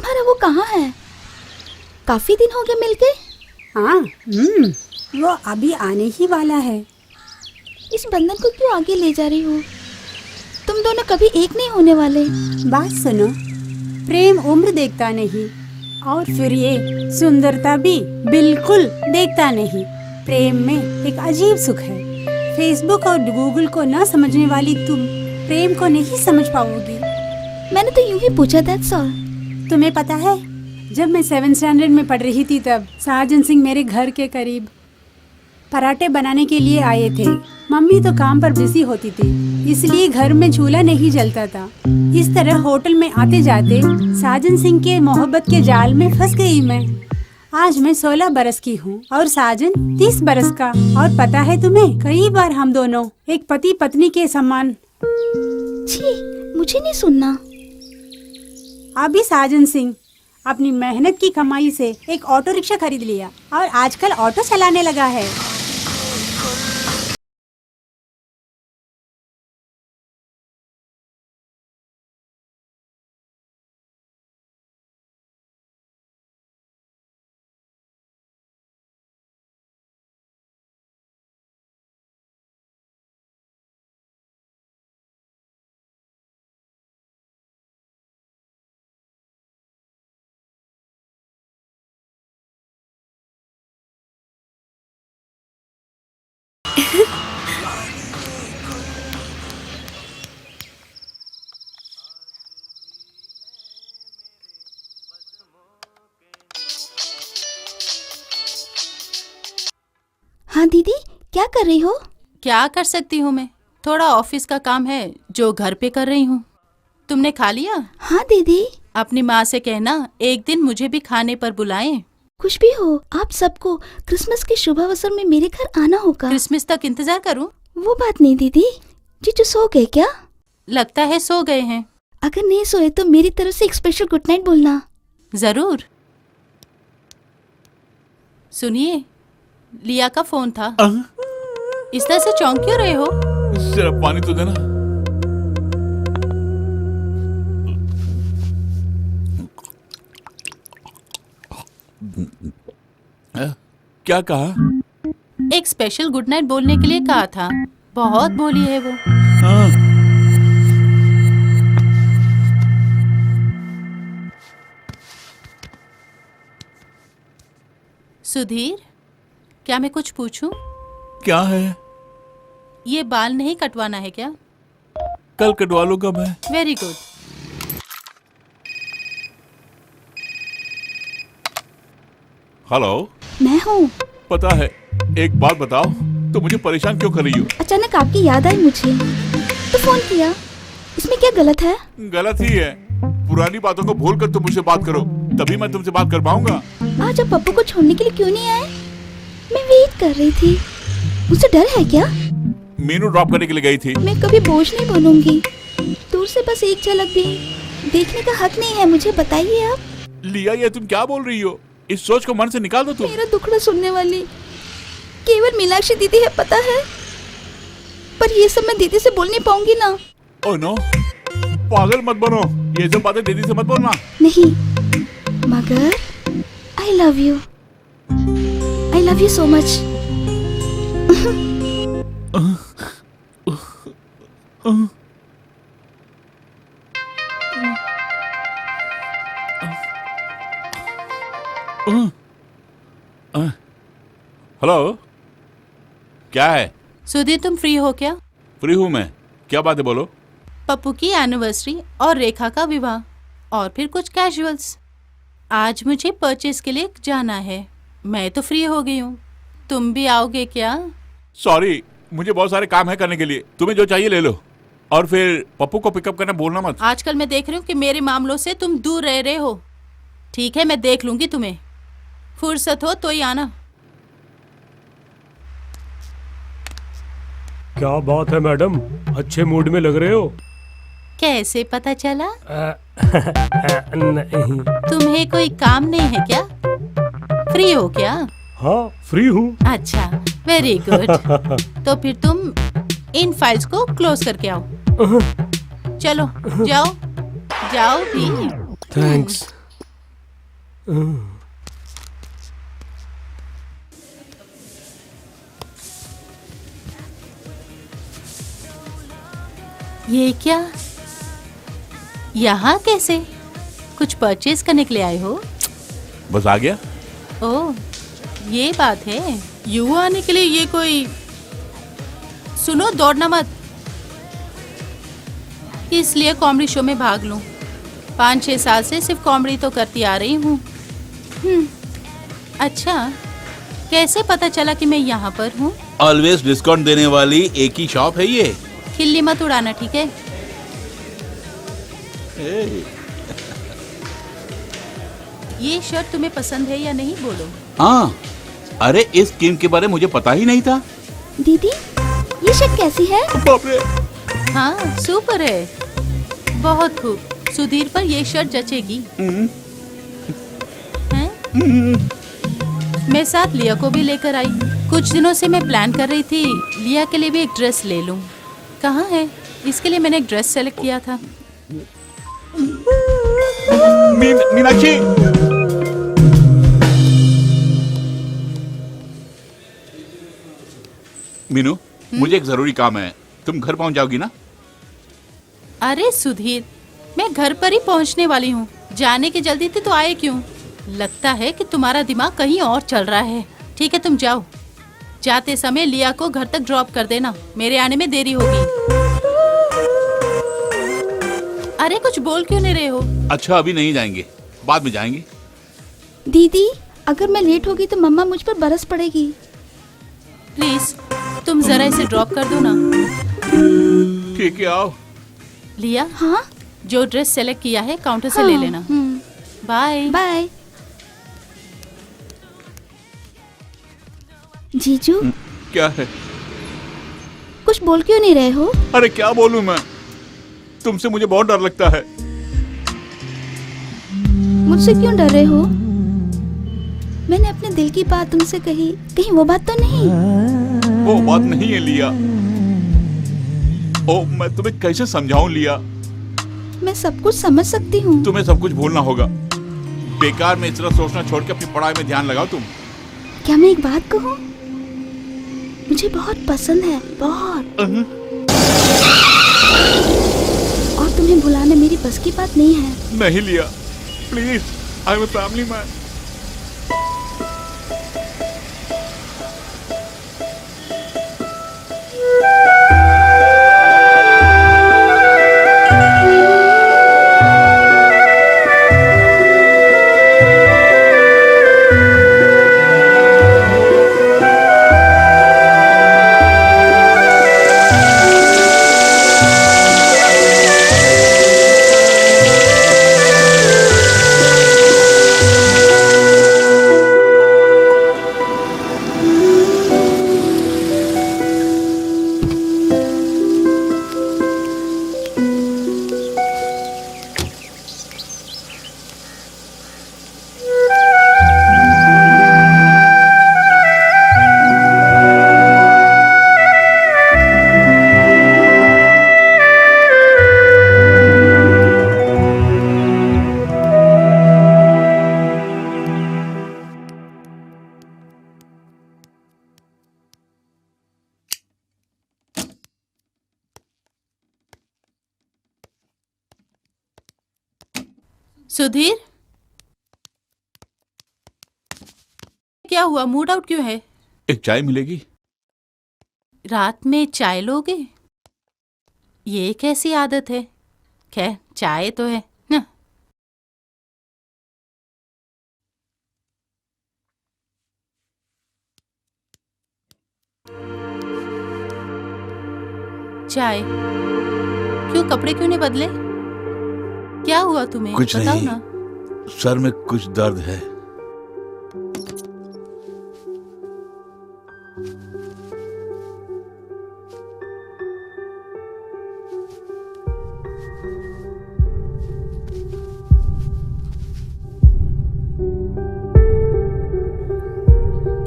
तुम्हारा वो कहाँ है? काफी दिन हो गए मिलके। हाँ, वो अभी आने ही वाला है। इस बंधन को क्यों आगे ले जा रही हो? तुम दोनों कभी एक नहीं होने वाले। बात सुनो, प्रेम उम्र देखता नहीं, और फिर ये सुंदरता भी बिल्कुल देखता नहीं। प्रेम में एक अजीब सुख है। फेसबुक और गूगल को ना समझने वाली तुम प्रेम को नहीं समझ पाओगी। मैंने तो यूं ही पूछा, दैट्स ऑल। तुम्हें पता है, जब मैं 7th स्टैंडर्ड में पढ़ रही थी तब साजन सिंह मेरे घर के करीब पराठे बनाने के लिए आए थे। मम्मी तो काम पर बिजी होती थी, इसलिए घर में चूल्हा नहीं जलता था। इस तरह होटल में आते जाते साजन सिंह के मोहब्बत के जाल में फंस गई मैं। आज मैं 16 बरस की हूँ और साजन 30 बरस का। और पता है तुम्हें, कई बार हम दोनों एक पति पत्नी के समान। छी, मुझे नहीं सुनना। अभी साजन सिंह अपनी मेहनत की कमाई से एक ऑटो रिक्शा खरीद लिया और आजकल ऑटो चलाने लगा है। हाँ दीदी, क्या कर रही हो? क्या कर सकती हूँ मैं, थोड़ा ऑफिस का काम है जो घर पे कर रही हूँ। तुमने खा लिया? हाँ दीदी। अपनी माँ से कहना एक दिन मुझे भी खाने पर बुलाएं। कुछ भी हो, आप सबको क्रिसमस के शुभ अवसर में मेरे घर आना होगा। क्रिसमस तक इंतजार करूँ? वो बात नहीं दीदी। जीजू सो गए क्या? लगता है सो गए हैं। अगर नहीं सोए तो मेरी तरफ से एक स्पेशल गुड नाइट बोलना। जरूर। सुनिए, लिया का फोन था। इस तरह से चौंक क्यों रहे हो? जरा पानी तो देना। क्या कहा? एक स्पेशल गुड नाइट बोलने के लिए कहा था। बहुत भोली है वो। सुधीर, क्या मैं कुछ पूछूं? क्या है? ये बाल नहीं कटवाना है क्या? कल कटवा लूंगा मैं। Very good. हेलो, मैं हूँ। पता है, एक बात बताओ, तो मुझे परेशान क्यों कर रही हो? अचानक आपकी याद आई मुझे तो फोन किया। इसमें क्या गलत है? गलत ही है। पुरानी बातों को भूल कर तुम मुझसे बात करो, तभी मैं तुमसे बात कर पाऊंगा। आज आप पप्पू को छोड़ने के लिए क्यों नहीं आए? मैं वेट कर रही थी। मुझसे डर है क्या? मीनू ड्रॉप करने के लिए गई थी। मैं कभी बोझ नहीं बनूंगी। दूर से बस एक झलक भी देखने का हक नहीं है मुझे, बताइए आप। लिया, ये तुम क्या बोल रही हो? इस सोच को मन से निकाल दो तुम। मेरा दुखड़ा सुनने वाली केवल मीनाक्षी दीदी है, पता है, पर ये सब मैं दीदी से बोल नहीं पाऊंगी ना। ओह नो, पागल मत बनो, ये सब बातें दीदी से मत बोलना। नहीं, मगर I love you. I love you so much. Hello, क्या है? सुधीर, तुम फ्री हो क्या? फ्री हूँ मैं। क्या बात है, बोलो। पप्पू की एनिवर्सरी और रेखा का विवाह और फिर कुछ कैजुअल्स। आज मुझे परचेज के लिए जाना है। मैं तो फ्री हो गई हूँ, तुम भी आओगे क्या? सॉरी, मुझे बहुत सारे काम है करने के लिए। तुम्हें जो चाहिए ले लो, और फिर पप्पू को पिकअप करना भूलना मत। आजकल मैं देख रही हूँ कि मेरे मामलों से तुम दूर रह रहे हो। ठीक है, मैं देख लूंगी तुम्हें। फुर्सत हो तो ही आना। क्या बात है मैडम, अच्छे मूड में लग रहे हो। कैसे पता चला? नहीं। तुम्हें कोई काम नहीं है क्या? फ्री हो क्या? हाँ, फ्री हूँ। अच्छा, वेरी गुड। तो फिर तुम इन फाइल्स को क्लोज करके आओ। चलो, जाओ जाओ भी। थैंक्स। ये क्या? यहाँ कैसे? कुछ परचेज करने के लिए आए हो? बस आ गया। ओह, ये बात है। यूं आने के लिए ये कोई... सुनो, दौड़ना मत, इसलिए कॉमेडी शो में भाग लूं। 5-6 साल से सिर्फ कॉमेडी तो करती आ रही हूँ। अच्छा, कैसे पता चला कि मैं यहाँ पर हूँ? ऑलवेज डिस्काउंट देने वाली एक ही शॉप है ये। खिल्ली मत उड़ाना, ठीक है? ये शर्ट तुम्हें पसंद है या नहीं, बोलो। हाँ, अरे इस स्कीम के बारे में मुझे पता ही नहीं था। दीदी, ये शर्ट कैसी है? बाप रे। हाँ, सुपर है, बहुत खूब। सुधीर पर ये शर्ट जचेगी। हैं? मैं साथ लिया को भी लेकर आई। कुछ दिनों से मैं प्लान कर रही थी लिया के लिए भी एक ड्रेस ले लूं। कहाँ है? इसके लिए मैंने एक ड्रेस सेलेक्ट किया था। मीनाक्षी, मीनू, मुझे एक जरूरी काम है। तुम घर पहुंच जाओगी ना? अरे सुधीर, मैं घर पर ही पहुंचने वाली हूँ। जाने की जल्दी थी तो आए क्यों? लगता है कि तुम्हारा दिमाग कहीं और चल रहा है। ठीक है, तुम जाओ। जाते समय लिया को घर तक ड्रॉप कर देना, मेरे आने में देरी होगी। अरे कुछ बोल क्यों नहीं रहे हो? अच्छा, अभी नहीं जाएंगे, बाद में जाएंगे। दीदी, अगर मैं लेट होगी तो मम्मा मुझ पर बरस पड़ेगी। प्लीज तुम जरा इसे ड्रॉप कर दो ना। ठीक है, आओ। लिया, हाँ? जो ड्रेस सेलेक्ट किया है काउंटर से ले लेना। Bye bye. जीजू, क्या है? कुछ बोल क्यों नहीं रहे हो? अरे क्या बोलूं मैं? तुमसे मुझे बहुत डर लगता है। मुझसे क्यों डर रहे हो? मैंने अपने दिल की बात तुमसे कही, कहीं वो बात तो नहीं? वो बात नहीं है लिया। ओ, मैं तुम्हें कैसे समझाऊं लिया? मैं सब कुछ समझ सकती हूँ। तुम्हें सब कुछ भूलना होगा। बेकार में इतना सोचना छोड़ के अपनी पढ़ाई में ध्यान लगाओ तुम। क्या मैं एक बात कहूँ? मुझे बहुत पसंद है, बहुत। और तुम्हें भुलाना मेरी बस की बात नहीं है। नहीं लिया, please, I am a family man. Sudhir, क्या हुआ? मूड आउट क्यों है? एक चाय मिलेगी? रात में चाय लोगे? ये कैसी आदत है? खैर, चाय तो है ना। चाय। क्यों, कपड़े क्यों नहीं बदले? क्या हुआ तुम्हें? कुछ बताओ नहीं। ना। सर में कुछ दर्द है।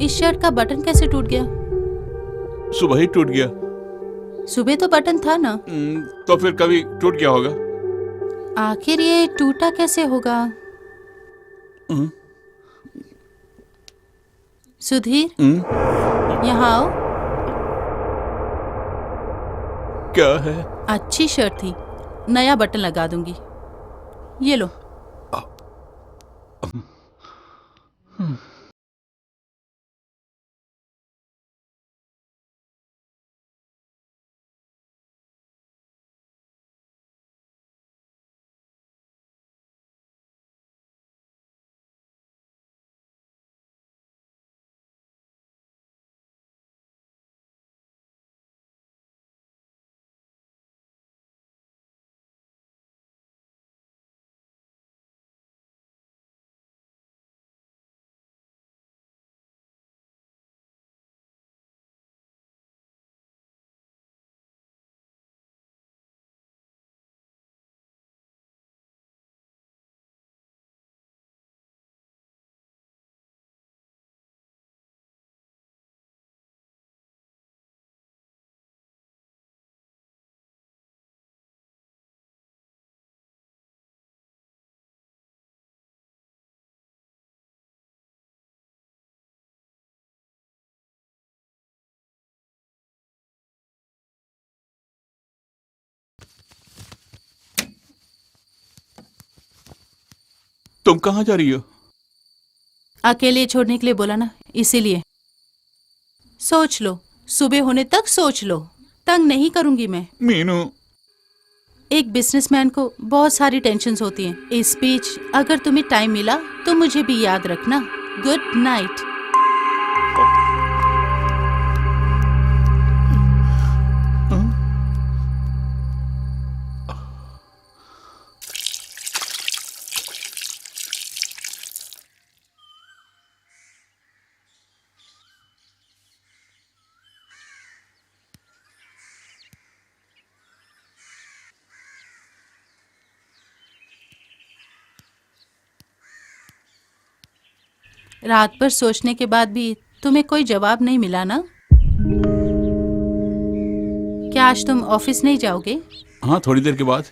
इस शर्ट का बटन कैसे टूट गया? सुबह ही टूट गया। सुबह तो बटन था ना। तो फिर कभी टूट गया होगा। आखिर ये टूटा कैसे होगा? सुधीर, यहाँ आओ। क्या है? अच्छी शर्ट थी, नया बटन लगा दूंगी। ये लो। तुम कहाँ जा रही हो? अकेले छोड़ने के लिए बोला ना, इसीलिए। सोच लो, सुबह होने तक सोच लो। तंग नहीं करूंगी मैं। मीनू, एक बिजनेसमैन को बहुत सारी टेंशन्स होती हैं। इस बीच अगर तुम्हें टाइम मिला तो मुझे भी याद रखना। Good night. रात भर सोचने के बाद भी तुम्हें कोई जवाब नहीं मिला ना? क्या आज तुम ऑफिस नहीं जाओगे? हाँ, थोड़ी देर के बाद।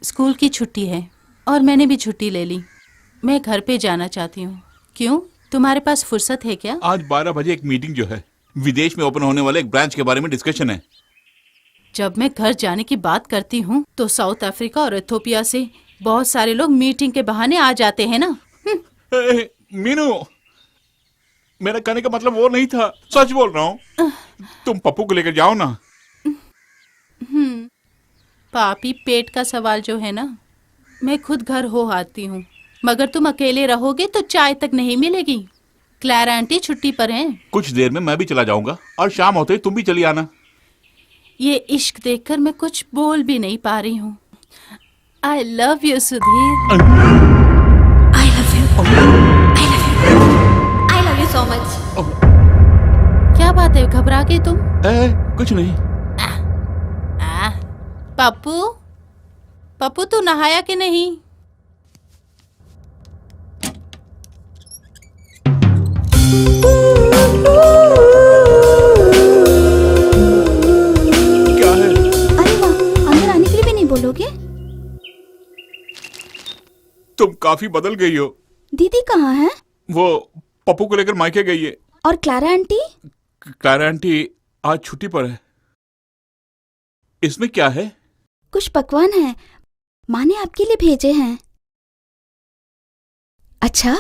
स्कूल की छुट्टी है और मैंने भी छुट्टी ले ली। मैं घर पे जाना चाहती हूँ। क्यों, तुम्हारे पास फुर्सत है क्या? आज 12 बजे एक मीटिंग जो है, विदेश में ओपन होने वाले एक ब्रांच के बारे में डिस्कशन है। जब मैं घर जाने की बात करती हूँ तो साउथ अफ्रीका और इथियोपिया से बहुत सारे लोग मीटिंग के बहाने आ जाते हैं ना। मीनू, मेरा कहने का मतलब वो नहीं था, सच बोल रहा हूँ। तुम पप्पू को लेकर जाओ ना। पापी पेट का सवाल जो है ना, मैं खुद घर हो आती हूँ, मगर तुम अकेले रहोगे तो चाय तक नहीं मिलेगी। क्लैरा आंटी छुट्टी पर हैं। कुछ देर में मैं भी चला जाऊंगा और शाम होते ही तुम भी चली आना। ये इश्क देखकर मैं कुछ बोल भी नहीं पा रही हूँ। I love you Sudhir. I love you. I love you so much. क्या बात है, घबरा गई तुम? कुछ नहीं। पप्पू, पप्पू तू नहाया कि नहीं? क्या है? अरे वाह, अंदर आने के लिए भी नहीं बोलोगे? तुम काफी बदल गई हो। दीदी कहाँ है? वो पप्पू को लेकर मायके गई है। और क्लारा आंटी? क्लारा आंटी आज छुट्टी पर है। इसमें क्या है? कुछ पकवान है, माँ ने आपके लिए भेजे हैं। अच्छा,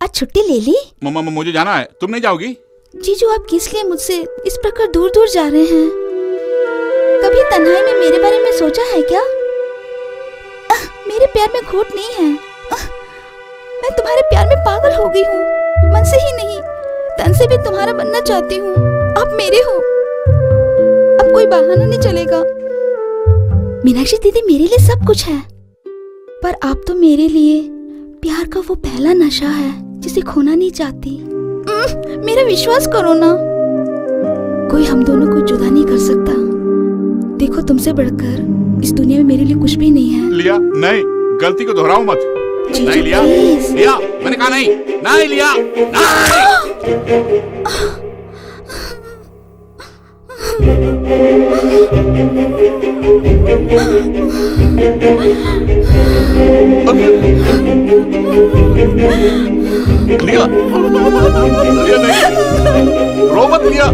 आज छुट्टी ले ली? मम्मा, मुझे जाना है, तुम नहीं जाओगी? जीजू, आप किस लिए मुझसे इस प्रकार दूर दूर जा रहे हैं? कभी तन्हाई में मेरे बारे में सोचा है क्या? मेरे प्यार में खोट नहीं है। मैं तुम्हारे प्यार में पागल हो गई हूँ। मन से ही नहीं, तन से भी तुम्हारा बनना चाहती हूँ। आप मेरे हो, अब कोई बहाना नहीं चलेगा। मीनाक्षी दीदी मेरे लिए सब कुछ है, पर आप तो मेरे लिए प्यार का वो पहला नशा है जिसे खोना नहीं चाहती। मेरा विश्वास करो ना, कोई हम दोनों को जुदा नहीं कर सकता। देखो, तुमसे बढ़कर इस दुनिया में मेरे लिए कुछ भी नहीं है। लिया, नहीं, गलती को दोहराओ मत। नहीं लिया, लिया, मैंने कहा नहीं, नहीं लिया, नहीं। लिया, लिया नहीं, रो मत लिया,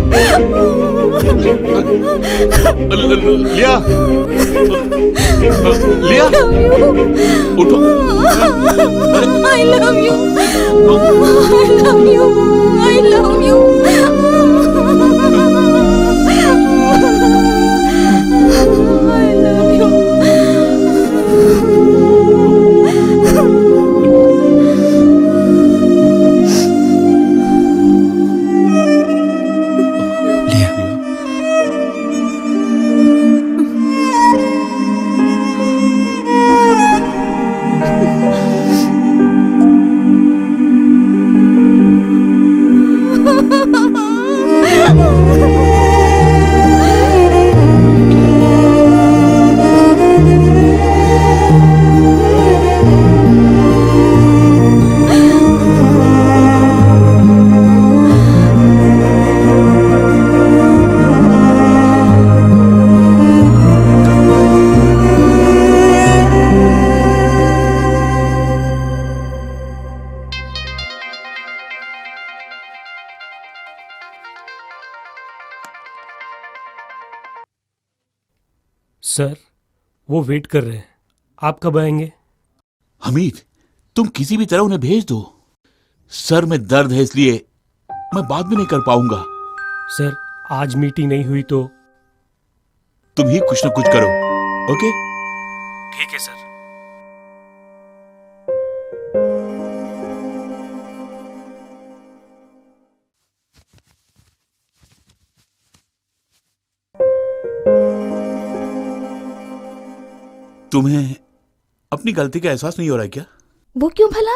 लिया, लिया, उठो। I love you. I love you. I love you. I love you. Sir, वो वेट कर रहे हैं। आप कब आएंगे? हमीद, तुम किसी भी तरह उन्हें भेज दो। सर में दर्द है इसलिए मैं बाद में नहीं कर पाऊंगा। सर, आज मीटिंग नहीं हुई तो? तुम ही कुछ ना कुछ करो, ओके? ठीक है सर। तुम्हें अपनी गलती का एहसास नहीं हो रहा है क्या? वो क्यों भला?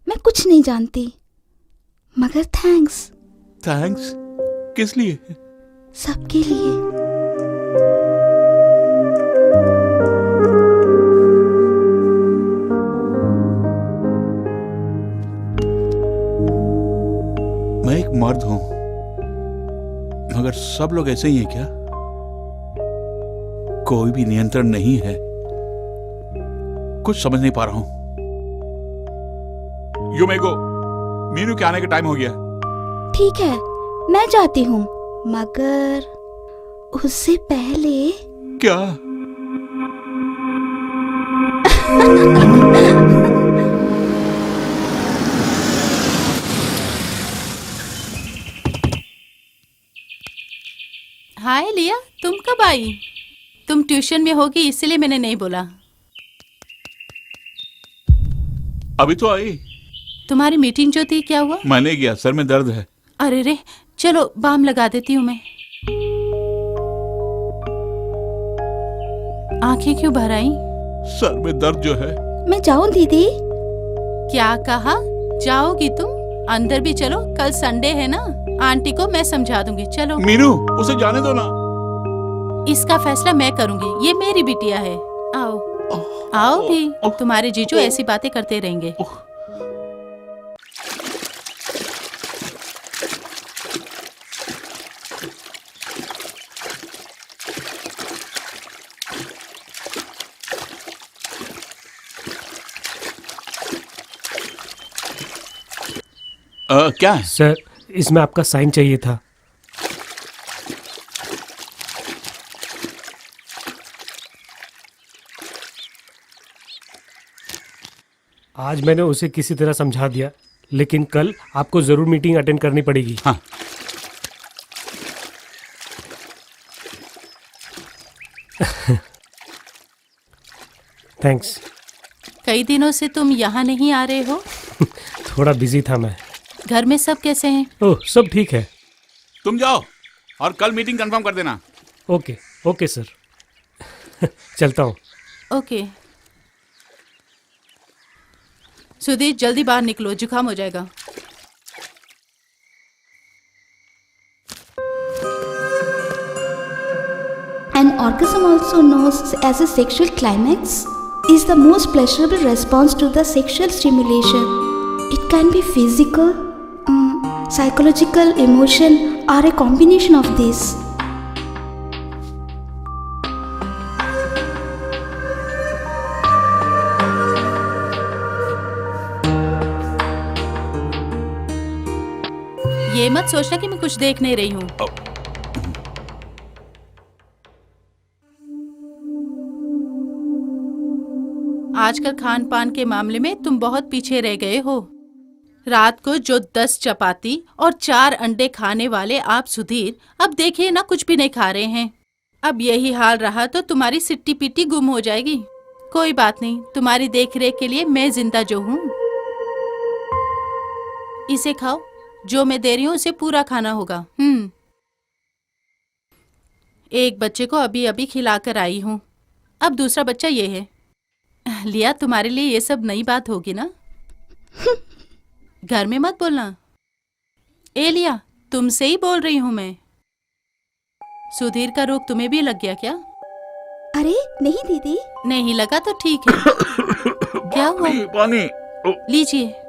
मैं कुछ नहीं जानती, मगर थैंक्स। थैंक्स? किस लिए? सबके लिए। मैं एक मर्द हूं, मगर सब लोग ऐसे ही हैं क्या? कोई भी नियंत्रण नहीं है। कुछ समझ नहीं पा रहा हूं। युमेगो, मीनू के आने का टाइम हो गया। ठीक है, मैं जाती हूँ, मगर उससे पहले। क्या? हाय लिया, तुम कब आई? तुम ट्यूशन में होगी इसलिए मैंने नहीं बोला। अभी तो आई। तुम्हारी मीटिंग जो थी क्या हुआ? मैंने गया, सर में दर्द है। अरे रे, चलो बाम लगा देती हूँ मैं। आंखें क्यों भर आई? सर में दर्द जो है। मैं जाऊं दीदी? क्या कहा? जाओगी तुम? अंदर भी चलो, कल संडे है ना। आंटी को मैं समझा दूंगी, चलो। मीनू, उसे जाने दो ना। इसका फैसला मैं करूंगी, ये मेरी बिटिया है। आओ आओ भी, तुम्हारे जीजू ऐसी बातें करते रहेंगे। क्या है? सर, इसमें आपका साइन चाहिए था। आज मैंने उसे किसी तरह समझा दिया, लेकिन कल आपको जरूर मीटिंग अटेंड करनी पड़ेगी। हाँ। थैंक्स। कई दिनों से तुम यहाँ नहीं आ रहे हो? थोड़ा बिजी था मैं। घर में सब कैसे हैं? ओह, सब ठीक है। तुम जाओ और कल मीटिंग कंफर्म कर देना। Okay okay sir. चलता हूँ। ओके। सुधीर, जल्दी बाहर निकलो, जुकाम हो जाएगा। An orgasm, also known as a sexual climax, is the most pleasurable response to the sexual stimulation. It can be physical, psychological, emotion, or a combination of these. ये मत सोचना कि मैं कुछ देख नहीं रही हूँ। आजकल खान पान के मामले में तुम बहुत पीछे रह गए हो। रात को जो 10 चपाती और 4 अंडे खाने वाले आप सुधीर, अब देखिए ना कुछ भी नहीं खा रहे हैं। अब यही हाल रहा तो तुम्हारी सिट्टी पिट्टी गुम हो जाएगी। कोई बात नहीं, तुम्हारी देख रेख के लिए मैं जिंदा जो हूँ। इसे खाओ, जो मैं दे रही हूँ उसे पूरा खाना होगा। एक बच्चे को अभी अभी खिलाकर आई हूँ, अब दूसरा बच्चा ये है। लिया, तुम्हारे लिए ये सब नई बात होगी ना? घर में मत बोलना। ए लिया, तुमसे ही बोल रही हूँ मैं। सुधीर का रोग तुम्हें भी लग गया क्या? अरे नहीं दीदी। नहीं लगा तो ठीक है। क्या हुआ? पानी। लीजिए।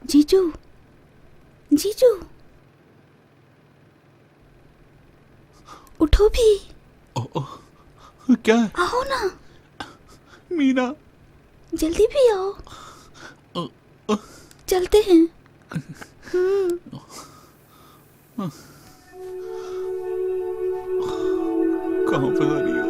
जीजू, जीजू, उठो भी। क्या? आओ ना, मीना। जल्दी भी आओ, चलते हैं। कहाँ फंसा रही हो?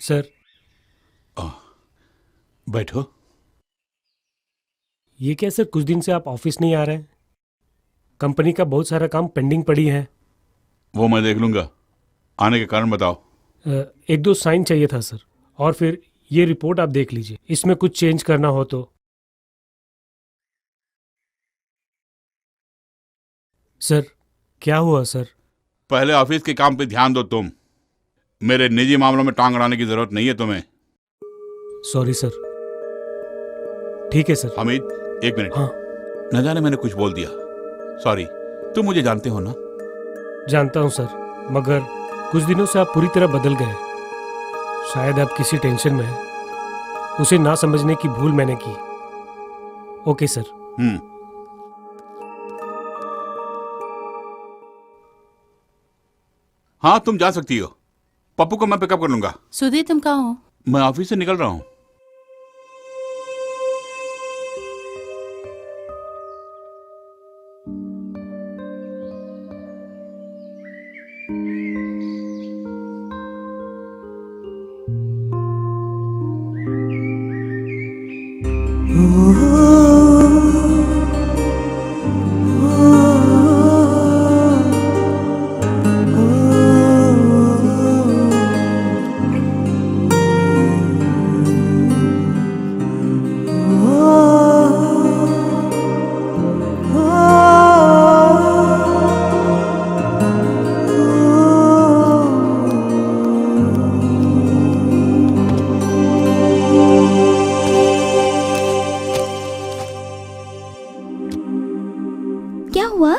सर, बैठो। ये क्या सर, कुछ दिन से आप ऑफिस नहीं आ रहे हैं? कंपनी का बहुत सारा काम पेंडिंग पड़ी है। वो मैं देख लूंगा। आने के कारण बताओ। एक दो साइन चाहिए था सर, और फिर ये रिपोर्ट आप देख लीजिए, इसमें कुछ चेंज करना हो तो। सर, क्या हुआ सर? पहले ऑफिस के काम पे ध्यान दो तुम। मेरे निजी मामलों में टांग अड़ाने की जरूरत नहीं है तुम्हें। Sorry sir. ठीक है सर। हामिद, एक मिनट। हाँ। न जाने मैंने कुछ बोल दिया, सॉरी। तुम मुझे जानते हो ना? जानता हूँ सर, मगर कुछ दिनों से आप पूरी तरह बदल गए। शायद आप किसी टेंशन में हैं। उसे ना समझने की भूल मैंने की। Okay sir. हाँ, तुम जा सकती हो। पप्पू को मैं पिकअप कर लूंगा। सुधीर, तुम कहाँ हो? मैं ऑफिस से निकल रहा हूँ। क्या हुआ?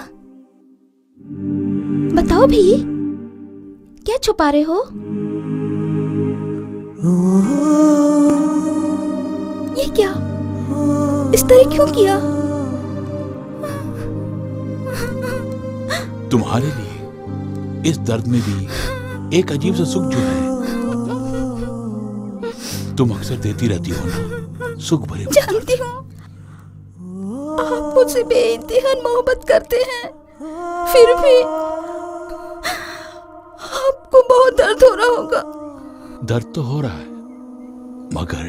बताओ भी, क्या छुपा रहे हो? ये क्या? इस तरह क्यों किया? तुम्हारे लिए इस दर्द में भी एक अजीब सा सुख जो है, तुम अक्सर देती रहती हो ना, सुख भरे। जानती हूँ आप मुझसे बेइंतहा मोहब्बत करते हैं, फिर भी आपको बहुत दर्द हो रहा होगा। दर्द तो हो रहा है, मगर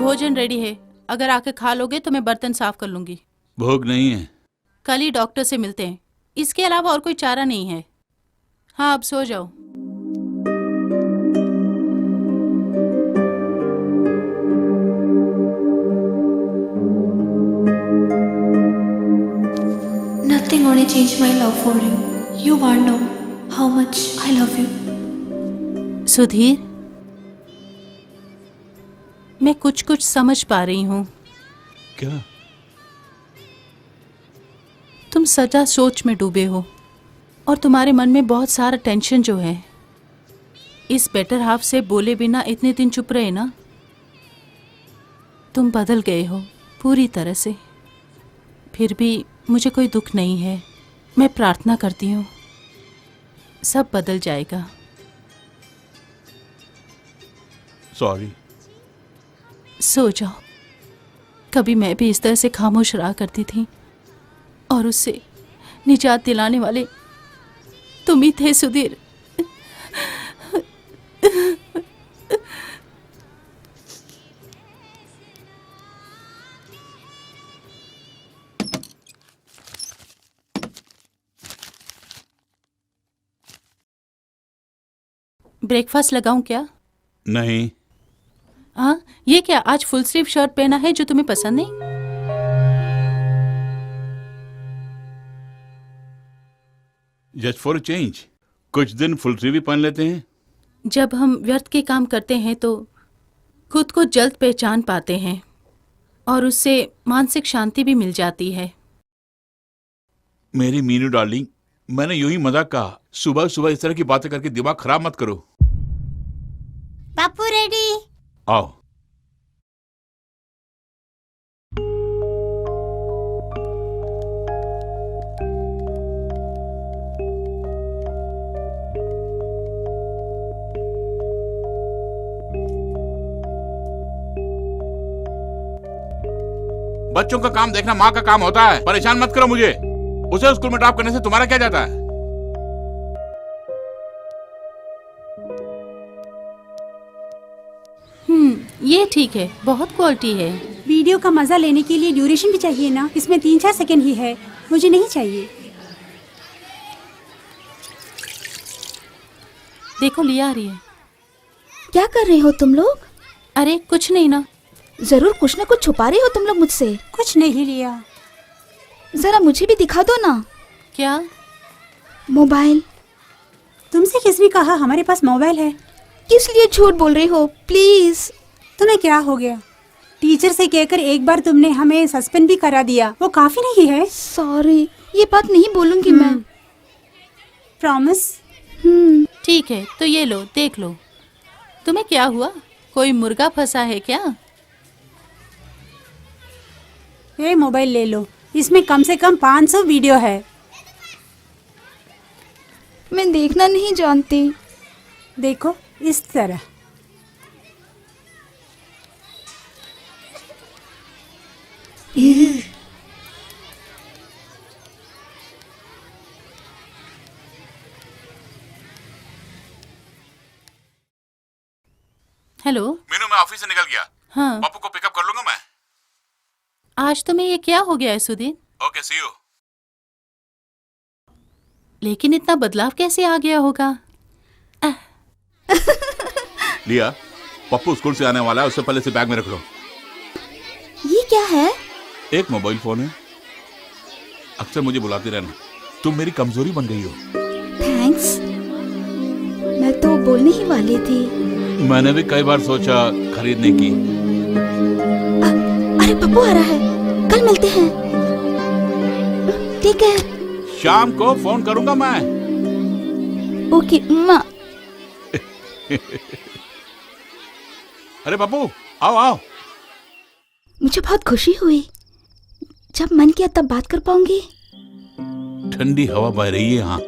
भोजन रेडी है, अगर आके खा लोगे तो मैं बर्तन साफ कर लूंगी। भूख नहीं है। कल ही डॉक्टर से मिलते हैं, इसके अलावा और कोई चारा नहीं है। हाँ, अब सो जाओ। Nothing only changed my love for you. You won't know how much I love you. Sudhir, मैं कुछ कुछ समझ पा रही हूँ। क्या? तुम सदा सोच में डूबे हो और तुम्हारे मन में बहुत सारा टेंशन जो है। इस बेटर हाफ से बोले बिना इतने दिन चुप रहे ना। तुम बदल गए हो पूरी तरह से। फिर भी मुझे कोई दुख नहीं है। मैं प्रार्थना करती हूँ सब बदल जाएगा। सॉरी। सो जाओ। कभी मैं भी इस तरह से खामोश रहा करती थी और उससे निजात दिलाने वाले तुम ही थे सुधीर। ब्रेकफास्ट लगाऊं क्या? नहीं। हाँ, ये क्या आज फुल स्लीव शर्ट पहना है जो तुम्हें पसंद नहीं? जस्ट फॉर चेंज कुछ दिन फुल स्लीव भी पहन लेते हैं। जब हम व्यर्थ के काम करते हैं तो खुद को जल्द पहचान पाते हैं और उससे मानसिक शांति भी मिल जाती है। मेरी मीनू डार्लिंग, मैंने यूं ही मजाक कहा। सुबह सुबह इस तरह की बातें करके दिमाग खराब मत करो। पापू रेडी? आओ। बच्चों का काम देखना माँ का काम होता है। परेशान मत करो मुझे। उसे स्कूल में ड्रॉप करने से तुम्हारा क्या जाता है? ये ठीक है, बहुत क्वालिटी है। वीडियो का मजा लेने के लिए ड्यूरेशन भी चाहिए ना, इसमें 3-4 सेकंड ही है, मुझे नहीं चाहिए। देखो लिया आ रही है। क्या कर रहे हो तुम लोग? अरे कुछ नहीं ना। जरूर कुछ ना कुछ छुपा रहे हो तुम लोग मुझसे। कुछ नहीं लिया। जरा मुझे भी दिखा दो ना। क्या? मोबाइल। तुमसे किसने कहा हमारे पास मोबाइल है? किस लिए झूठ बोल रही हो? प्लीज। तुम्हें क्या हो गया? टीचर से कहकर एक बार तुमने हमें सस्पेंड भी करा दिया, वो काफी नहीं है? सॉरी, ये बात नहीं बोलूंगी मैं। प्रॉमिस? ठीक है, तो ये लो, देख लो। तुम्हें क्या हुआ? कोई मुर्गा फंसा है क्या? ये मोबाइल ले लो, इसमें कम से कम 500 वीडियो है। मैं देखना नहीं जानती। देखो इस तरह। हेलो मीनू, मैं ऑफिस से निकल गया। हाँ, पप्पू को पिकअप कर लूंगा मैं। आज तुम्हें ये क्या हो गया है सुधीर? Okay, C you. लेकिन इतना बदलाव कैसे आ गया होगा? लिया, पप्पू स्कूल से आने वाला है, उससे पहले से बैग में रख लो। ये क्या है? एक मोबाइल फोन है। अक्सर मुझे बुलाती रहना, तुम मेरी कमजोरी बन गई हो। थैंक्स। मैं तो बोलने ही वाली थी। मैंने भी कई बार सोचा खरीदने की। अरे पप्पू आ रहा है, कल मिलते हैं। ठीक है। शाम को फोन करूंगा मैं। ओके माँ। अरे पप्पू, आओ आओ। मुझे बहुत खुशी हुई। जब मन किया तब बात कर पाऊंगी। ठंडी हवा बह रही है यहाँ।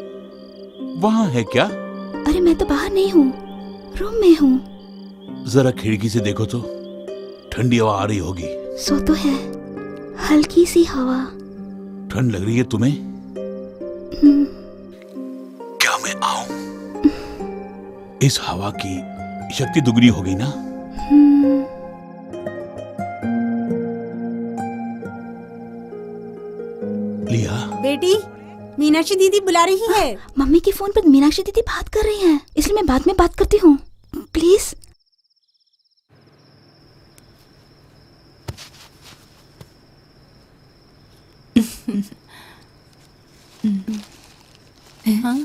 वहाँ है क्या? अरे मैं तो बाहर नहीं हूँ, रूम में हूँ। जरा खिड़की से देखो तो, ठंडी हवा आ रही होगी। सो तो है, हल्की सी हवा। ठंड लग रही है तुम्हें? क्या मैं आऊं? इस हवा की शक्ति दुगनी हो गई ना। लिया, बेटी, मीनाक्षी दीदी बुला रही है। मम्मी के फोन पर मीनाक्षी दीदी बात कर रही हैं, इसलिए मैं बाद में बात करती हूँ। प्लीज। हाँ?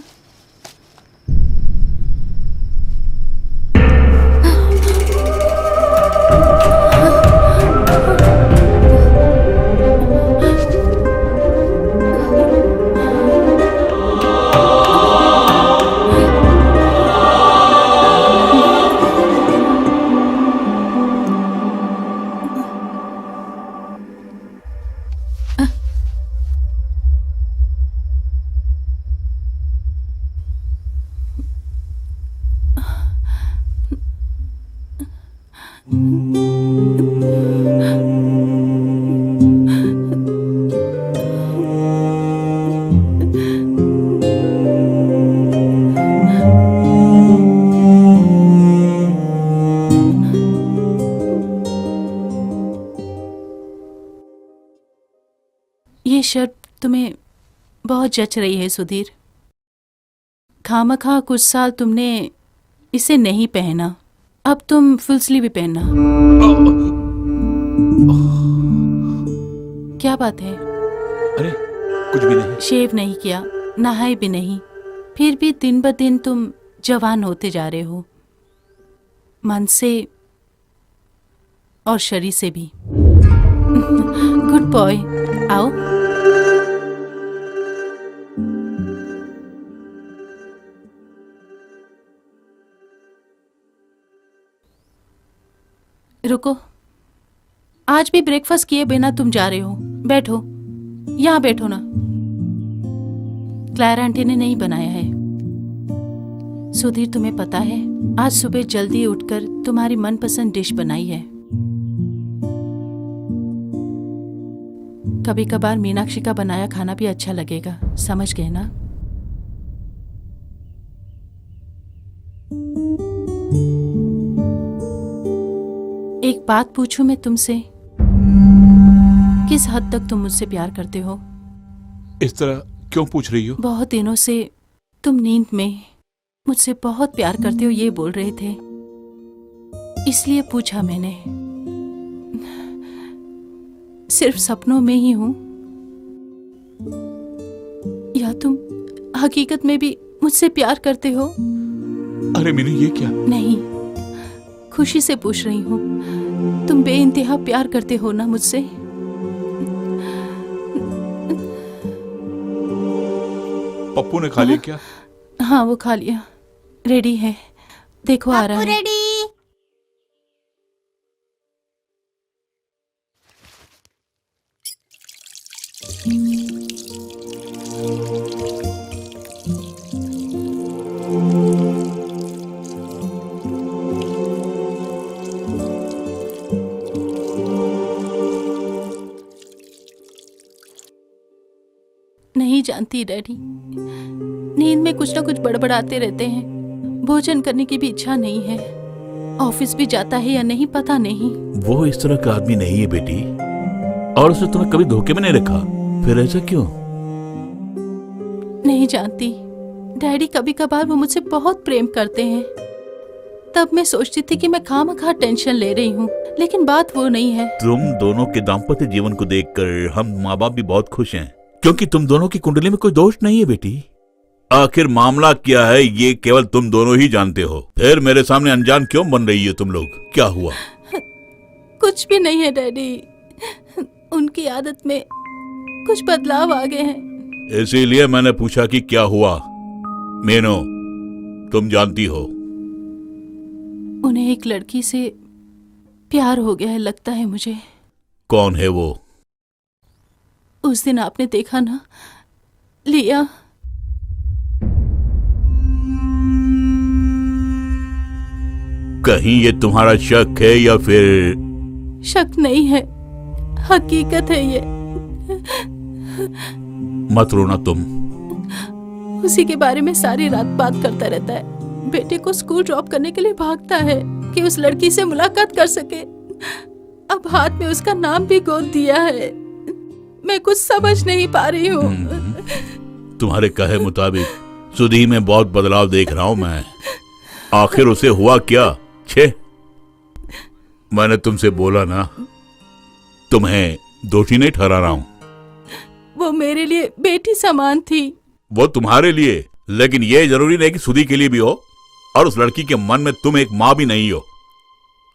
ये शर्ट तुम्हें बहुत जच रही है सुधीर। खामखा कुछ साल तुमने इसे नहीं पहना, अब तुम फुल स्लीव भी पहनना। क्या बात है? अरे कुछ भी नहीं। शेव नहीं किया, नहाए भी नहीं, फिर भी दिन ब दिन तुम जवान होते जा रहे हो, मन से और शरीर से भी। Good boy. आओ। रुको, आज भी ब्रेकफास्ट किए बिना तुम जा रहे हो? बैठो, यहाँ बैठो ना। क्लारा आंटी ने नहीं बनाया है। सुधीर, तुम्हें पता है आज सुबह जल्दी उठकर तुम्हारी मनपसंद डिश बनाई है। कभी कभार मीनाक्षी का बनाया खाना भी अच्छा लगेगा, समझ गए ना? एक बात पूछूं मैं तुमसे, किस हद तक तुम मुझसे प्यार करते हो? इस तरह क्यों पूछ रही हो? बहुत दिनों से तुम नींद में मुझसे बहुत प्यार करते हो ये बोल रहे थे, इसलिए पूछा मैंने। सिर्फ सपनों में ही हूं या तुम हकीकत में भी मुझसे प्यार करते हो? अरे मीनू, ये क्या? नहीं, खुशी से पूछ रही हूं, तुम बेइंतहा प्यार करते हो ना मुझसे? पप्पू ने खा लिया क्या? हाँ, वो खा लिया, रेडी है, देखो आ रहा पप्पू है। रेडी। नहीं जानती डैडी, नींद में कुछ ना कुछ बड़बड़ाते रहते हैं। भोजन करने की भी इच्छा नहीं है। ऑफिस भी जाता है या नहीं पता नहीं। वो इस तरह का आदमी नहीं है बेटी, और उसने तुम्हें कभी धोखे में नहीं रखा, फिर ऐसा क्यों? नहीं जानती डैडी, कभी कभार वो मुझसे बहुत प्रेम करते हैं। तब मैं सोचती थी कि मैं खामखा टेंशन ले रही हूँ, लेकिन बात वो नहीं है। तुम दोनों के दाम्पत्य जीवन को देखकर हम माँ बाप भी बहुत खुश हैं, क्योंकि तुम दोनों की कुंडली में कोई दोष नहीं है बेटी। आखिर मामला क्या है ये केवल तुम दोनों ही जानते हो। फिर मेरे सामने अनजान क्यों बन रही है तुम लोग? क्या हुआ? कुछ भी नहीं है डैडी, उनकी आदत में कुछ बदलाव आ गए हैं। इसीलिए मैंने पूछा कि क्या हुआ। मीनू, तुम जानती हो उन्हें एक लड़की से प्यार हो गया है लगता है मुझे। कौन है वो? उस दिन आपने देखा ना, लिया। कहीं ये तुम्हारा शक है या फिर? शक नहीं है, हकीकत है ये। मत रोना तुम। उसी के बारे में सारी रात बात करता रहता है। बेटे को स्कूल ड्रॉप करने के लिए भागता है कि उस लड़की से मुलाकात कर सके। अब हाथ में उसका नाम भी गोद दिया है। मैं कुछ समझ नहीं पा रही हूँ। तुम्हारे कहे मुताबिक सुधी में बहुत बदलाव देख रहा हूँ मैं। आखिर उसे हुआ क्या? छे, मैंने तुमसे बोला ना, तुम्हें दोषी नहीं ठहरा रहा हूं। वो मेरे लिए बेटी समान थी। वो तुम्हारे लिए, लेकिन ये जरूरी नहीं कि सुधी के लिए भी हो। और उस लड़की के मन में तुम एक माँ भी नहीं हो।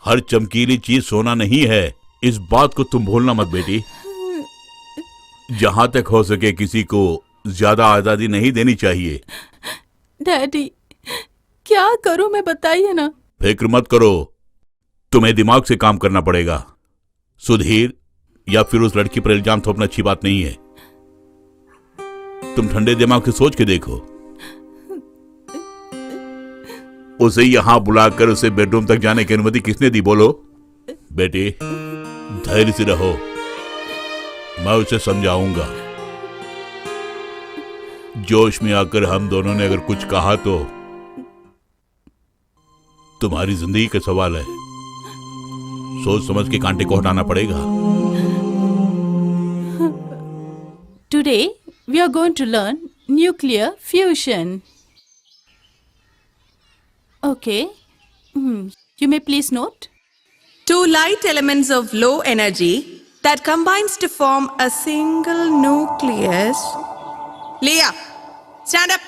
हर चमकीली चीज सोना नहीं है, इस बात को तुम भूलना मत बेटी। जहां तक हो सके किसी को ज्यादा आजादी नहीं देनी चाहिए। डैडी, क्या करूं मैं, बताइए ना। फिक्र मत करो, तुम्हें दिमाग से काम करना पड़ेगा। सुधीर या फिर उस लड़की पर इल्जाम थोपना अच्छी बात नहीं है। तुम ठंडे दिमाग से सोच के देखो। उसे यहां बुलाकर उसे बेडरूम तक जाने की अनुमति किसने दी, बोलो? बेटी, धैर्य से रहो, मैं उसे समझाऊंगा। जोश में आकर हम दोनों ने अगर कुछ कहा तो तुम्हारी जिंदगी का सवाल है। सोच समझ के कांटे को हटाना पड़ेगा। Today we are going to learn nuclear fusion. Okay, you may please note. Two light elements of low energy that combines to form a single nucleus. Leah, stand up.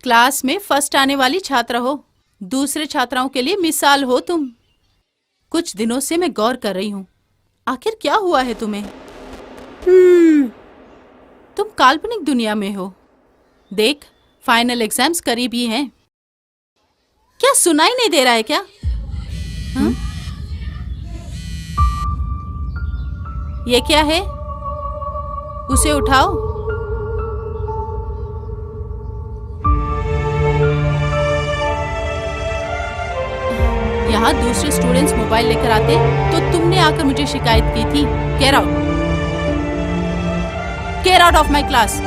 Class में फर्स्ट आने वाली छात्रा हो, दूसरे छात्राओं के लिए मिसाल हो तुम। कुछ दिनों से मैं गौर कर रही हूँ, आखिर क्या हुआ है तुम्हें? तुम काल्पनिक दुनिया में हो। देख, फाइनल एग्जाम्स करीब ही हैं। क्या सुनाई नहीं दे रहा है क्या? हाँ? ये क्या है? उसे उठाओ। यहाँ यहाँ दूसरे स्टूडेंट्स मोबाइल लेकर आते तो तुमने आकर मुझे शिकायत की थी। Get out, get out of my class.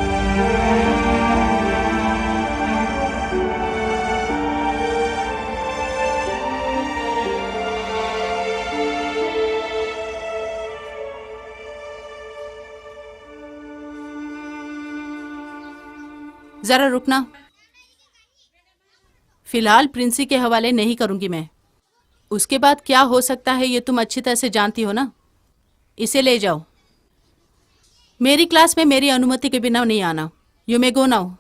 जरा रुकना, फिलहाल प्रिंसी के हवाले नहीं करूंगी मैं। उसके बाद क्या हो सकता है ये तुम अच्छी तरह से जानती हो ना। इसे ले जाओ, मेरी क्लास में मेरी अनुमति के बिना नहीं आना। You may go now.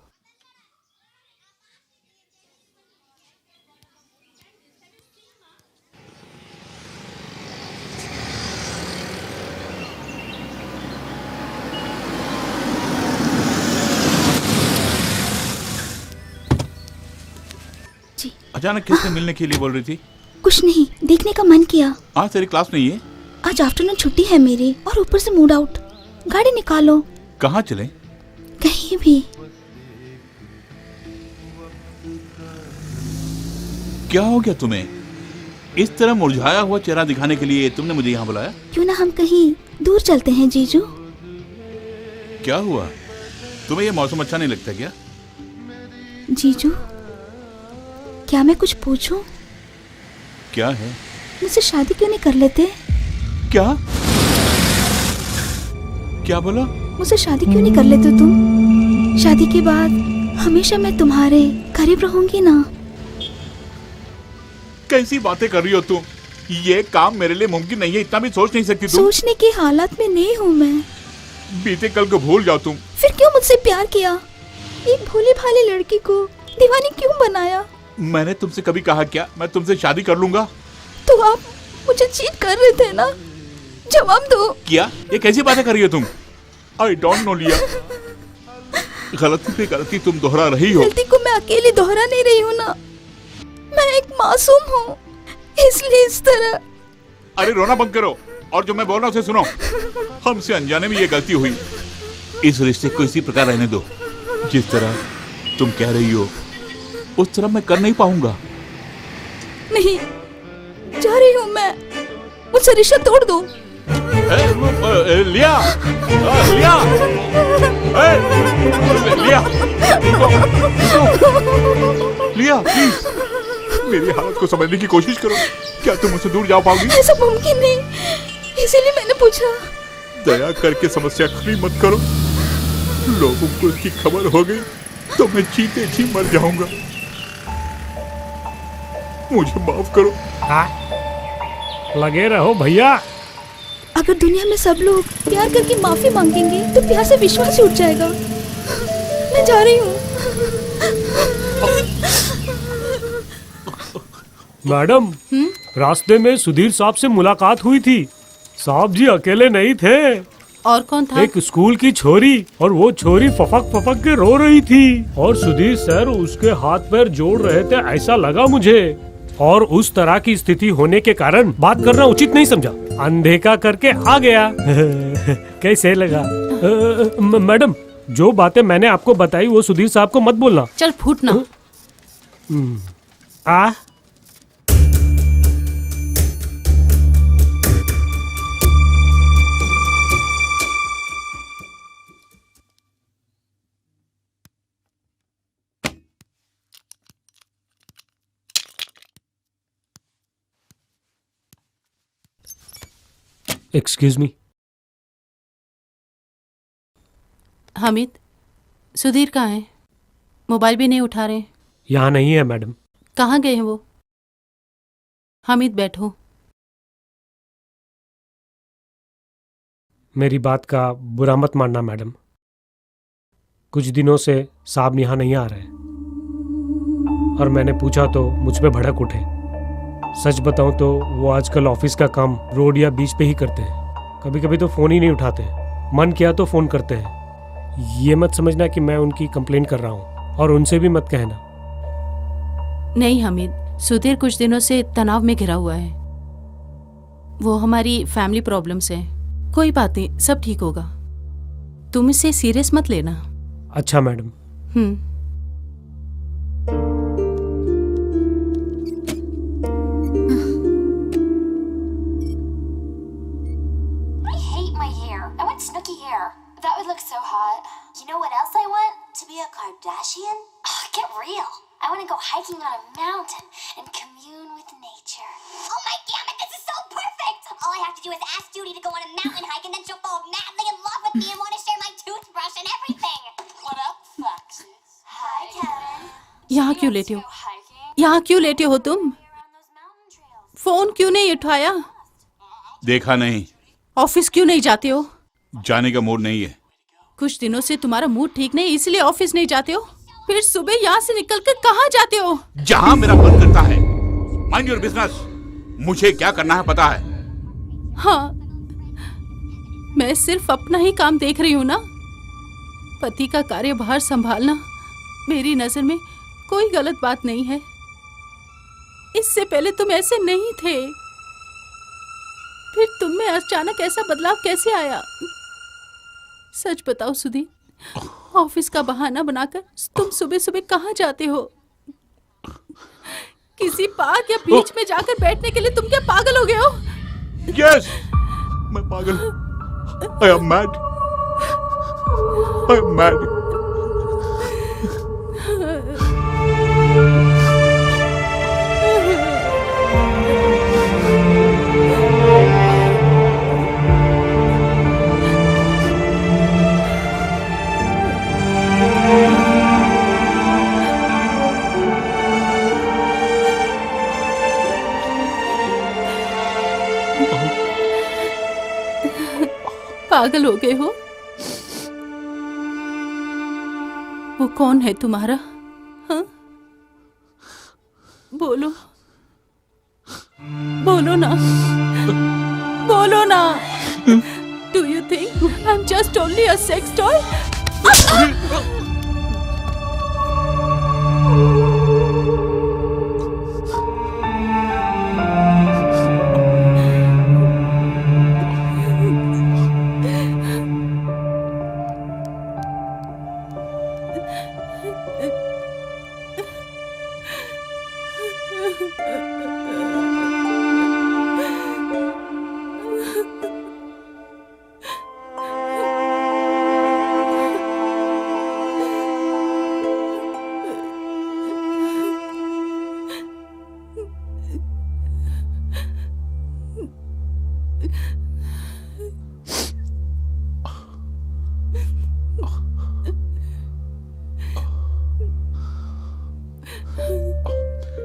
अचानक किससे मिलने के लिए बोल रही थी? कुछ नहीं, देखने का मन किया। आज तेरी क्लास नहीं है? आज आफ्टरनून छुट्टी है मेरी और ऊपर से मूड आउट। गाड़ी निकालो। कहाँ चले? कहीं भी। क्या हो गया तुम्हें? इस तरह मुरझाया हुआ चेहरा दिखाने के लिए तुमने मुझे यहाँ बुलाया? क्यों ना हम कहीं दूर चलते हैं जीजू। क्या हुआ? तुम्हें ये मौसम अच्छा नहीं लगता क्या? जीजू, क्या मैं कुछ पूछूं? क्या है? मुझसे शादी क्यों नहीं कर लेते? क्या? क्या बोला? मुझसे शादी क्यों नहीं कर लेते तुम? शादी के बाद हमेशा मैं तुम्हारे करीब रहूंगी ना। कैसी बातें कर रही हो तुम? ये काम मेरे लिए मुमकिन नहीं है, इतना भी सोच नहीं सकती तुम? सोचने की हालत में नहीं हूँ मैं। बीते कल को भूल जाओ तुम। फिर क्यों मुझसे प्यार किया? एक भोली भाली लड़की को दीवानी क्यों बनाया? मैंने तुमसे कभी कहा क्या मैं तुमसे शादी कर लूंगा? तो आप मुझे चीट कर रहे थे ना? जवाब दो। क्या? ये कैसी बातें कर रही हो तुम? आई डोंट नो लिया। गलती पे गलती तुम दोहरा रही हो। गलती को मैं अकेली दोहरा नहीं रही हूँ ना। मैं एक मासूम हूँ, इसलिए इस तरह। अरे रोना बंद करो और जो मैं बोल रहा हूँ उसे सुनो। हमसे अनजाने में ये गलती हुई। इस रिश्ते को इसी प्रकार रहने दो। जिस तरह तुम कह रही हो उस तरह मैं कर नहीं पाऊंगा। नहीं, जा रही हूँ मैं। मुझसे रिश्ता तोड़ दो। लिया, लिया, लिया, लिया, प्लीज मेरी हालत को समझने की कोशिश करो। क्या तुम मुझसे दूर जा पाओगी? ऐसा मुमकिन नहीं, इसीलिए मैंने पूछा। दया करके समस्या खड़ी मत करो। लोगों को इसकी खबर हो गई तो मैं जीते जी मर जाऊंगा। मुझे माफ करो। हाँ, लगे रहो भैया। अगर दुनिया में सब लोग प्यार करके माफी मांगेंगे तो प्यार से विश्वास उठ जाएगा। मैं जा रही हूँ। मैडम, रास्ते में सुधीर साहब से मुलाकात हुई थी। साहब जी अकेले नहीं थे, और कौन था? एक स्कूल की छोरी, और वो छोरी फपक फपक के रो रही थी और सुधीर सर उसके हाथ पैर जोड़ रहे थे, ऐसा लगा मुझे। और उस तरह की स्थिति होने के कारण बात करना उचित नहीं समझा, अनदेखा करके आ गया। कैसे लगा? मैडम, जो बातें मैंने आपको बताई वो सुधीर साहब को मत बोलना। चल फूटना। आ एक्सक्यूज मी। हामिद, सुधीर कहाँ है? मोबाइल भी नहीं उठा रहे। यहाँ नहीं है मैडम। कहाँ गए हैं वो? हामिद बैठो। मेरी बात का बुरा मत मानना मैडम, कुछ दिनों से साहब यहाँ नहीं आ रहे और मैंने पूछा तो मुझ पे भड़क उठे। सच बताऊं तो वो आजकल ऑफिस का काम रोड या बीच पे ही करते हैं। कभी कभी तो फ़ोन ही नहीं उठाते, मन किया तो फ़ोन करते हैं। ये मत समझना कि मैं उनकी कंप्लेंट कर रहा हूँ, और उनसे भी मत कहना। नहीं हामिद, सुधीर कुछ दिनों से तनाव में घिरा हुआ है। वो हमारी फैमिली प्रॉब्लम्स है। कोई बात नहीं, सब ठीक होगा। तुम इसे सीरियस मत लेना। अच्छा madam. be a Kardashian? Oh, get real. I want to go hiking on a mountain and commune with nature. Oh my damn it, this is so perfect! All I have to do is ask Judy to go on a mountain hike and then she'll fall madly in love with me and want to share my toothbrush and everything. What up, foxes? Hi, Kevin. यहाँ क्यों लेटे हो? यहाँ क्यों लेटे हो तुम? Phone क्यों नहीं उठाया? देखा नहीं। ऑफिस क्यों नहीं जाते हो? जाने का मूड नहीं है। कुछ दिनों से तुम्हारा मूड ठीक नहीं इसलिए ऑफिस नहीं जाते हो? फिर सुबह यहाँ से निकलकर कहाँ जाते हो? जहाँ मेरा मन करता है। Mind your business. मुझे क्या करना है पता है। हाँ, मैं सिर्फ अपना ही काम देख रही हूँ ना। पति का कार्यभार संभालना मेरी नजर में कोई गलत बात नहीं है। इससे पहले तुम ऐसे नहीं थे, फिर तुम में अचानक ऐसा बदलाव कैसे आया? सच बताओ सुधीर, ऑफिस का बहाना बनाकर तुम सुबह सुबह कहाँ जाते हो? किसी पार्क या बीच में जाकर बैठने के लिए तुम क्या पागल हो गए हो? Yes, मैं पागल। I am mad. I am mad. पागल हो गए हो? वो कौन है तुम्हारा? हाँ? बोलो, बोलो ना, बोलो ना। Do you think I'm just only a sex toy?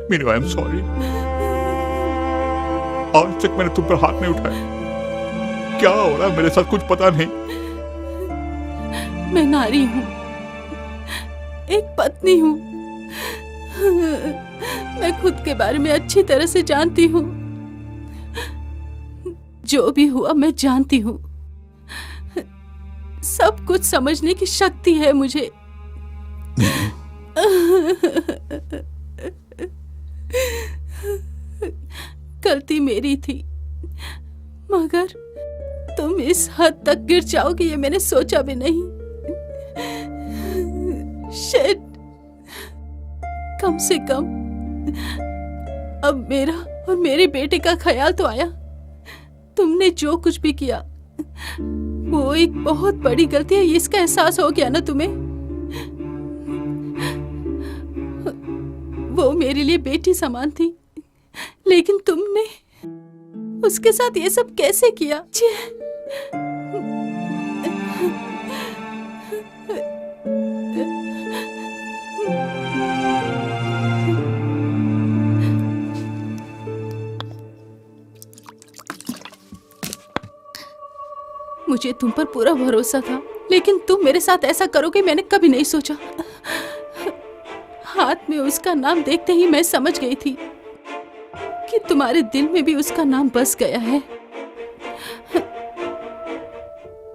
Meenu, I am sorry. आज तक मैंने तुम पर हाथ नहीं उठाया। क्या हो रहा है मेरे साथ कुछ पता नहीं। मैं नारी हूँ, एक पत्नी हूँ। मैं खुद के बारे में अच्छी तरह से जानती हूँ। जो भी हुआ मैं जानती हूँ। सब कुछ समझने की शक्ति है मुझे। गलती मेरी थी, मगर तुम इस हद तक गिर जाओगे ये मैंने सोचा भी नहीं। शिट, कम से कम अब मेरा और मेरे बेटे का ख्याल तो आया। तुमने जो कुछ भी किया वो एक बहुत बड़ी गलती है, इसका एहसास हो गया ना तुम्हें? वो मेरे लिए बेटी समान थी, लेकिन तुमने उसके साथ ये सब कैसे किया? मुझे तुम पर पूरा भरोसा था, लेकिन तुम मेरे साथ ऐसा करोगे मैंने कभी नहीं सोचा। हाथ में उसका नाम देखते ही मैं समझ गई थी कि तुम्हारे दिल में भी उसका नाम बस गया है।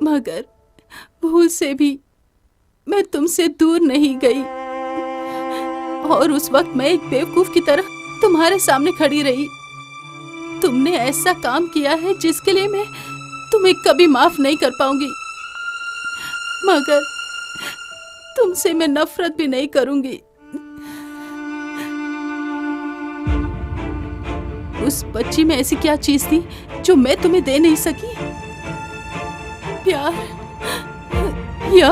मगर भूल से भी मैं तुमसे दूर नहीं गई, और उस वक्त मैं एक बेवकूफ की तरह तुम्हारे सामने खड़ी रही। तुमने ऐसा काम किया है जिसके लिए मैं तुम्हें कभी माफ नहीं कर पाऊंगी, मगर तुमसे मैं नफरत भी नहीं करूंगी। उस बच्ची में ऐसी क्या चीज थी जो मैं तुम्हें दे नहीं सकी? प्यार या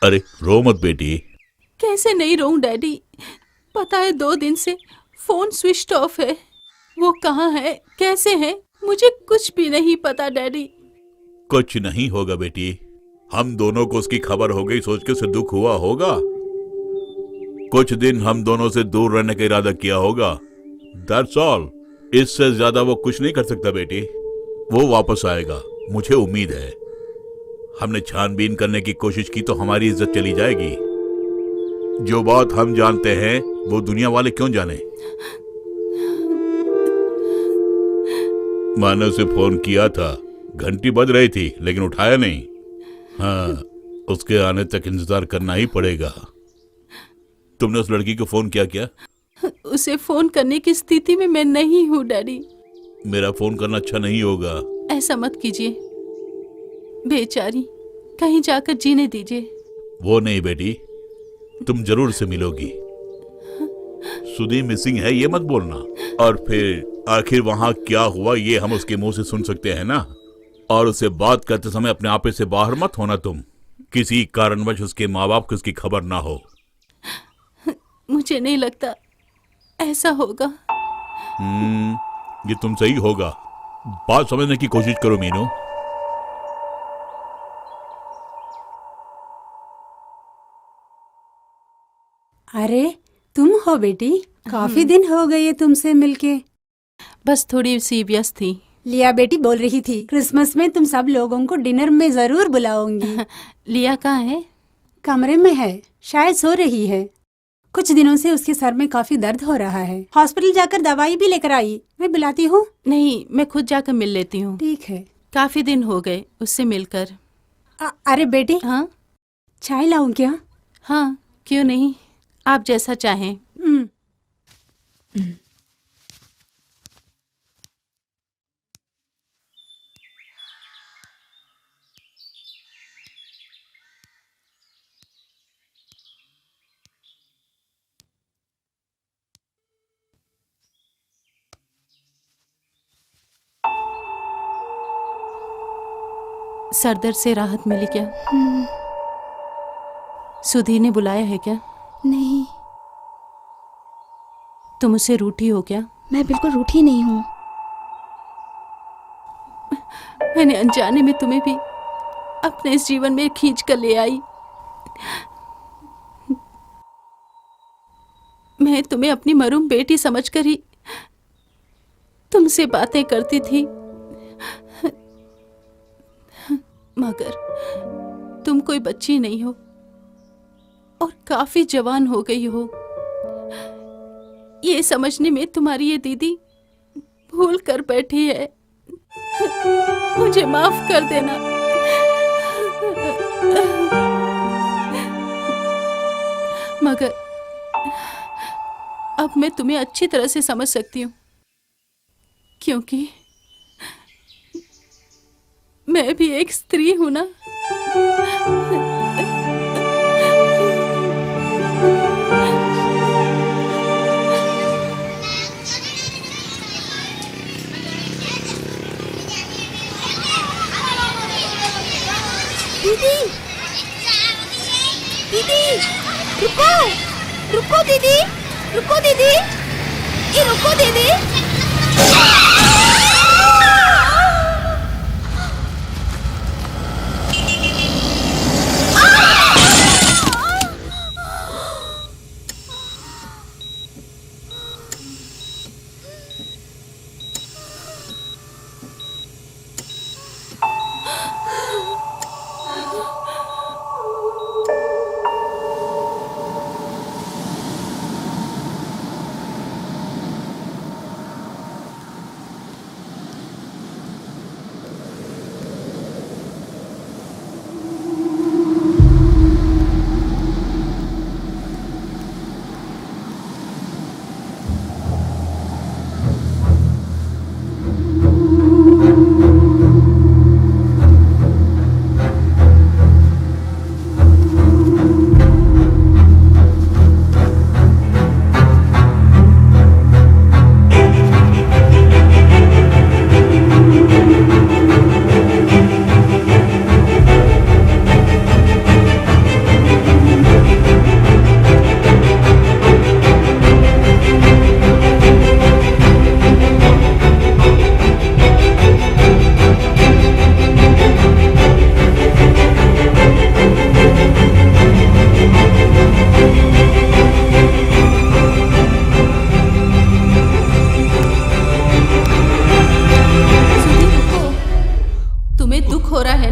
अरे रो मत बेटी। कैसे नहीं रोऊं डैडी, पता है 2 दिन से फोन स्विच ऑफ है। वो कहाँ है, कैसे है, मुझे कुछ भी नहीं पता डैडी। कुछ नहीं होगा बेटी, हम दोनों को उसकी खबर हो गई सोच के उसे दुख हुआ होगा। कुछ दिन हम दोनों से दूर रहने का इरादा किया होगा, दैट्स ऑल। इससे ज्यादा वो कुछ नहीं कर सकता बेटी। वो वापस आएगा, मुझे उम्मीद है। हमने छानबीन करने की कोशिश की तो हमारी इज्जत चली जाएगी। जो बात हम जानते हैं वो दुनिया वाले क्यों जाने। माँ ने उसे फोन किया था, घंटी बज रही थी लेकिन उठाया नहीं। हाँ, उसके आने तक इंतजार करना ही पड़ेगा। तुमने उस लड़की को फोन किया? उसे फोन करने की स्थिति में मैं नहीं हूँ डैडी। मेरा फोन करना अच्छा नहीं होगा। ऐसा मत कीजिए, बेचारी कहीं जाकर जीने दीजिए। वो नहीं बेटी, तुम जरूर से मिलोगी। सुधी मिसिंग है ये मत बोलना। और फिर आखिर वहां क्या हुआ ये हम उसके मुंह से सुन सकते हैं ना। और उसे बात करते समय अपने आपे से बाहर मत होना तुम। किसी कारणवश उसके माँ बाप को उसकी खबर ना हो। मुझे नहीं लगता ऐसा होगा। ये तुम सही होगा। बात समझने की कोशिश करो मीनू। अरे तुम हो बेटी, काफी दिन हो गए तुमसे मिलके। बस थोड़ी सी व्यस्त थी। लिया बेटी बोल रही थी क्रिसमस में तुम सब लोगों को डिनर में जरूर बुलाऊंगी। लिया कहाँ है? कमरे में है, शायद सो रही है। कुछ दिनों से उसके सर में काफी दर्द हो रहा है। हॉस्पिटल जाकर दवाई भी लेकर आई। मैं बुलाती हूँ? नहीं, मैं खुद जाकर मिल लेती हूँ। ठीक है। काफी दिन हो गए उससे मिलकर। अरे बेटी, हाँ चाय लाऊं क्या? हाँ क्यों नहीं, आप जैसा चाहें। सरदर्द से राहत मिली क्या? सुधी ने बुलाया है क्या? नहीं। तुम उससे रूठी हो क्या? मैं बिल्कुल रूठी नहीं हूँ। मैंने अनजाने में तुम्हें भी अपने इस जीवन में खींच कर ले आई। मैं तुम्हें अपनी मरूम बेटी समझकर ही तुमसे बातें करती थी, मगर तुम कोई बच्ची नहीं हो और काफी जवान हो गई हो। ये समझने में तुम्हारी ये दीदी भूल कर बैठी है। मुझे माफ कर देना। मगर अब मैं तुम्हें अच्छी तरह से समझ सकती हूँ, क्योंकि मैं भी एक स्त्री हूं ना। दीदी, दीदी, रुको, रुको दीदी, रुको दीदी, ये रुको दीदी।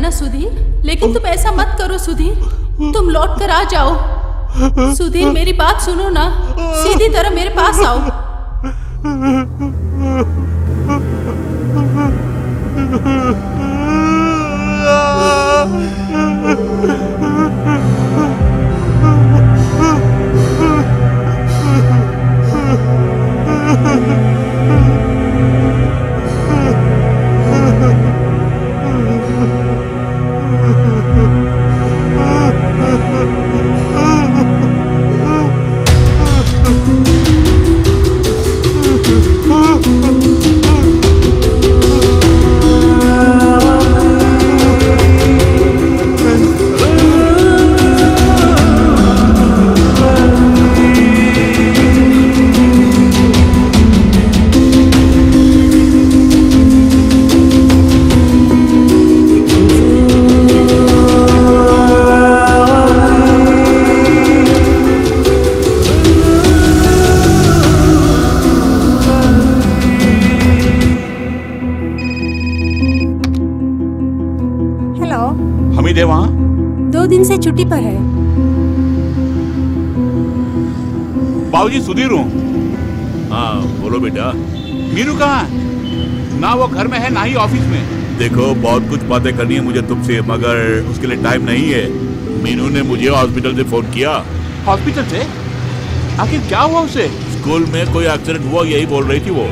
ना सुधीर, लेकिन तुम ऐसा मत करो सुधीर, तुम लौट कर आ जाओ। सुधीर मेरी बात सुनो ना, सीधी तरह मेरे पास आओ। हेलो, हमीद है वहाँ? 2 दिन से छुट्टी पर है। बाबूजी सुधीर हूँ। हाँ बोलो बेटा। मीनू कहाँ है? ना वो घर में है ना ही ऑफिस में। देखो बहुत कुछ बातें करनी है मुझे तुमसे, मगर उसके लिए टाइम नहीं है। मीनू ने मुझे हॉस्पिटल से फोन किया। हॉस्पिटल से? आखिर क्या हुआ उसे? स्कूल में कोई एक्सीडेंट हुआ यही बोल रही थी वो।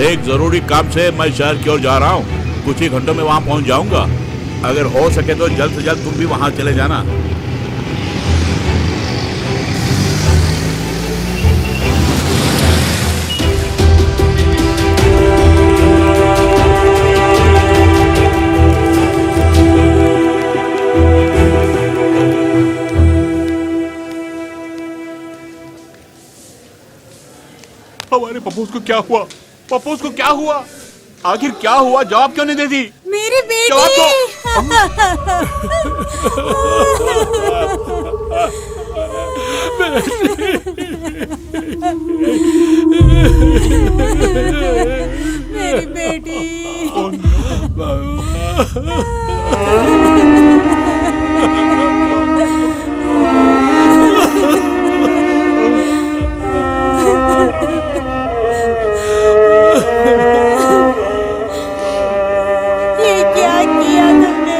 एक जरूरी काम से मैं शहर की ओर जा रहा हूँ, कुछ ही घंटों में वहाँ पहुँच जाऊंगा। अगर हो सके तो जल्द से जल्द तुम भी वहाँ चले जाना। हमारे पप्पूस को क्या हुआ? पप्पूस को क्या हुआ? आखिर क्या हुआ? जवाब क्यों नहीं देती? मेरी बेटी। जवाब दो। मेरी बेटी। ये क्या किया तुमने?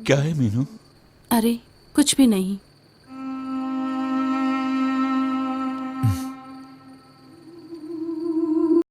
क्या है मीनू? अरे कुछ भी नहीं।